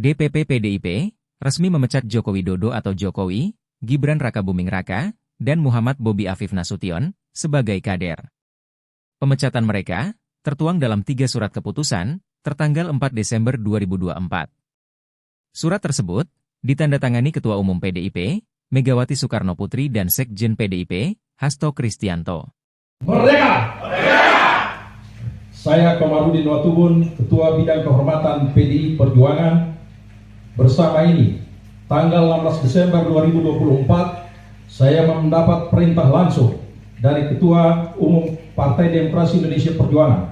DPP PDIP resmi memecat Joko Widodo atau Jokowi, Gibran Rakabuming Raka, dan Muhammad Bobi Afif Nasution sebagai kader. Pemecatan mereka tertuang dalam 3 surat keputusan tertanggal 4 Desember 2024. Surat tersebut ditandatangani Ketua Umum PDIP, Megawati Soekarno Putri dan Sekjen PDIP, Hasto Kristianto. Merdeka! Merdeka! Saya Komarudin Watubun, Ketua Bidang Kehormatan PDI Perjuangan. Bersama ini, tanggal 16 Desember 2024, saya mendapat perintah langsung dari Ketua Umum Partai Demokrasi Indonesia Perjuangan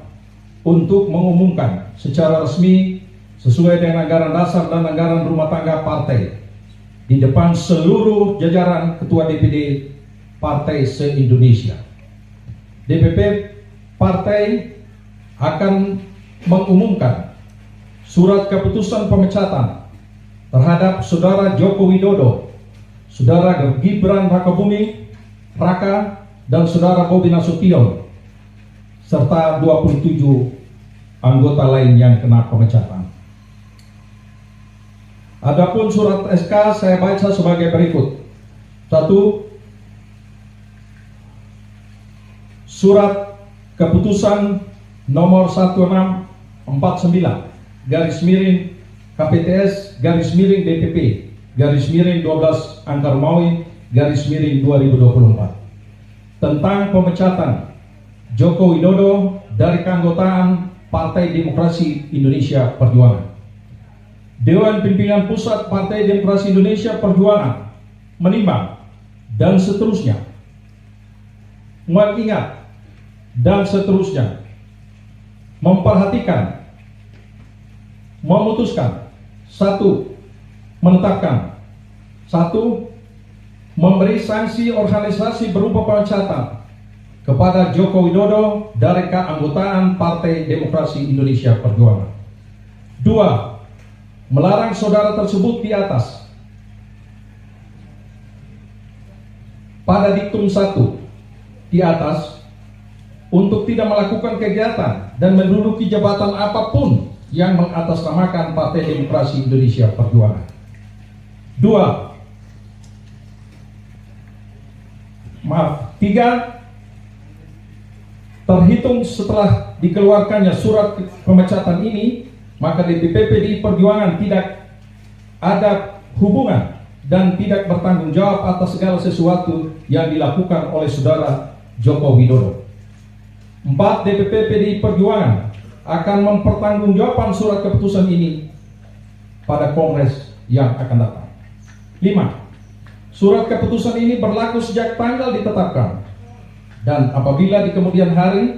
untuk mengumumkan secara resmi sesuai dengan anggaran dasar dan anggaran rumah tangga partai di depan seluruh jajaran Ketua DPD Partai se-Indonesia. DPP Partai akan mengumumkan surat keputusan pemecatan terhadap Saudara Joko Widodo, Saudara Gibran Rakabuming Raka, dan Saudara Bobi Nasution, serta 27 anggota lain yang kena pemecatan. Adapun surat SK saya baca sebagai berikut. 1. Surat keputusan nomor 1649 /KPTS /DPP /12 Angkar Maui /2024 tentang pemecatan Joko Widodo dari keanggotaan Partai Demokrasi Indonesia Perjuangan. Dewan Pimpinan Pusat Partai Demokrasi Indonesia Perjuangan menimbang dan seterusnya, mengingat dan seterusnya, memperhatikan, memutuskan, 1. Menetapkan, 1. Memberi sanksi organisasi berupa pemecatan kepada Joko Widodo dari keanggotaan Partai Demokrasi Indonesia Perjuangan. 2. Melarang saudara tersebut di atas pada diktum 1 di atas untuk tidak melakukan kegiatan dan menduduki jabatan apapun yang mengatasnamakan Partai Demokrasi Indonesia Perjuangan. 3. Terhitung setelah dikeluarkannya surat pemecatan ini, maka DPP PDI Perjuangan tidak ada hubungan dan tidak bertanggung jawab atas segala sesuatu yang dilakukan oleh Saudara Joko Widodo. 4. DPP PDI Perjuangan akan mempertanggungjawabkan surat keputusan ini pada Kongres yang akan datang. 5. Surat keputusan ini berlaku sejak tanggal ditetapkan, dan apabila di kemudian hari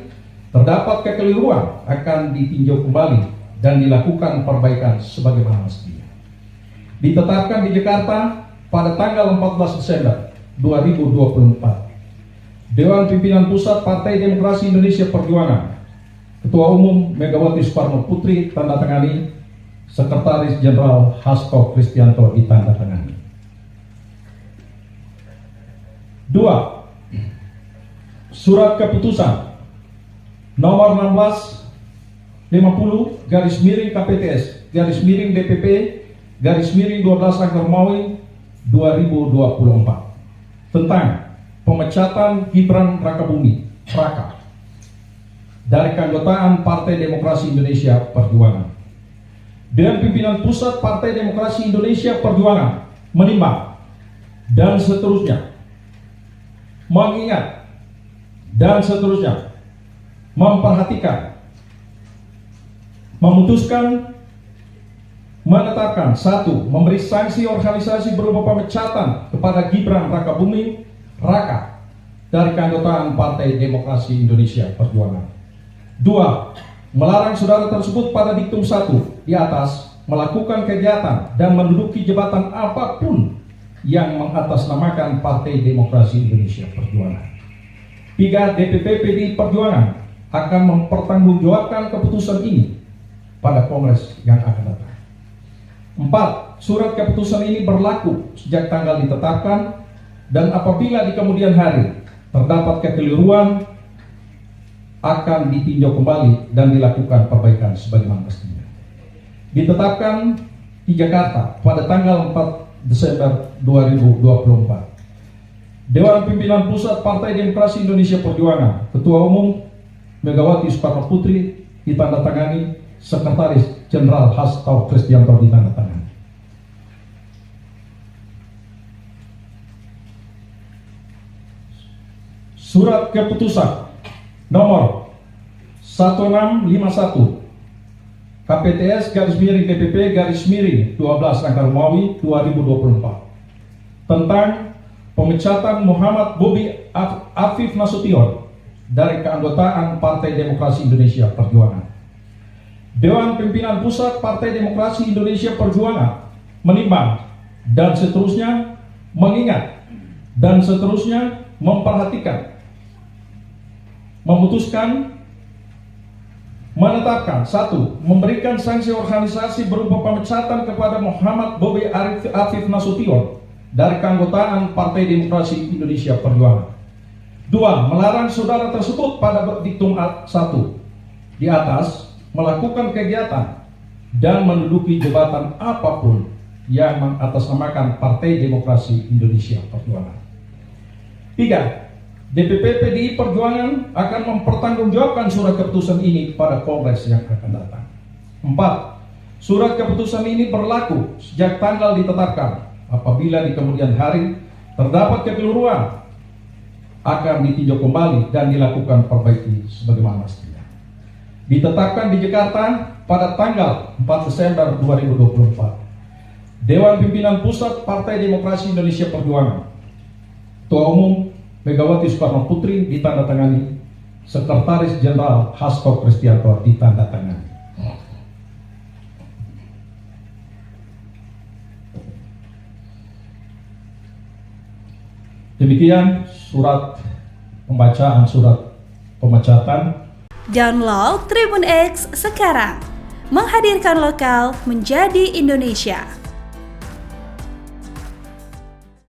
terdapat kekeliruan akan ditinjau kembali dan dilakukan perbaikan sebagaimana mestinya. Ditetapkan di Jakarta pada tanggal 14 Desember 2024. Dewan Pimpinan Pusat Partai Demokrasi Indonesia Perjuangan, Ketua Umum Megawati Soekarno Putri tandatangani, Sekretaris Jenderal Hasto Kristianto ditandatangani. 2. Surat keputusan nomor 1650 /KPTS /DPP /12 Angkar Maui 2024 tentang pemecatan Gibran Rakabuming Raka dari keanggotaan Partai Demokrasi Indonesia Perjuangan. Dewan Pimpinan Pusat Partai Demokrasi Indonesia Perjuangan menimbang dan seterusnya, mengingat dan seterusnya, memperhatikan, memutuskan, menetapkan, 1. Memberi sanksi organisasi berupa pemecatan kepada Gibran Rakabuming Raka dari keanggotaan Partai Demokrasi Indonesia Perjuangan. 2. Melarang saudara tersebut pada diktum 1 di atas melakukan kegiatan dan menduduki jabatan apapun yang mengatasnamakan Partai Demokrasi Indonesia Perjuangan. 3. DPP PDI Perjuangan akan mempertanggungjawabkan keputusan ini pada Kongres yang akan datang. 4. Surat keputusan ini berlaku sejak tanggal ditetapkan, dan apabila di kemudian hari terdapat kekeliruan akan ditinjau kembali dan dilakukan perbaikan sebagaimana mestinya. Ditetapkan di Jakarta pada tanggal 4 Desember 2024. Dewan Pimpinan Pusat Partai Demokrasi Indonesia Perjuangan, Ketua Umum Megawati Soekarno Putri ditandatangani, Sekretaris Jenderal Hasto Kristianto ditandatangani. Surat keputusan nomor 1651 KPTS /DPP/12 angka Romawi 2024 tentang pemecatan Muhammad Bobi Afif Nasution dari keanggotaan Partai Demokrasi Indonesia Perjuangan. Dewan Pimpinan Pusat Partai Demokrasi Indonesia Perjuangan menimbang dan seterusnya mengingat dan seterusnya memperhatikan, memutuskan, menetapkan: 1. Memberikan sanksi organisasi berupa pemecatan kepada Muhammad Bobi Afif Nasution dari keanggotaan Partai Demokrasi Indonesia Perjuangan. 2. Melarang saudara tersebut pada diktum 1 di atas melakukan kegiatan dan menduduki jabatan apapun yang mengatasnamakan Partai Demokrasi Indonesia Perjuangan. 3. DPP PDI Perjuangan akan mempertanggungjawabkan surat keputusan ini pada Kongres yang akan datang. 4. Surat keputusan ini berlaku sejak tanggal ditetapkan. Apabila di kemudian hari terdapat kekeliruan, akan ditinjau kembali dan dilakukan perbaiki sebagaimana mestinya. Ditetapkan di Jakarta pada tanggal 4 Desember 2024. Dewan Pimpinan Pusat Partai Demokrasi Indonesia Perjuangan, Ketua Umum Megawati Soekarno Putri ditandatangani, Sekretaris Jenderal Hasto Kristianto ditandatangani. Demikian surat pembacaan surat pemecatan. Download Tribun X sekarang, menghadirkan lokal menjadi Indonesia.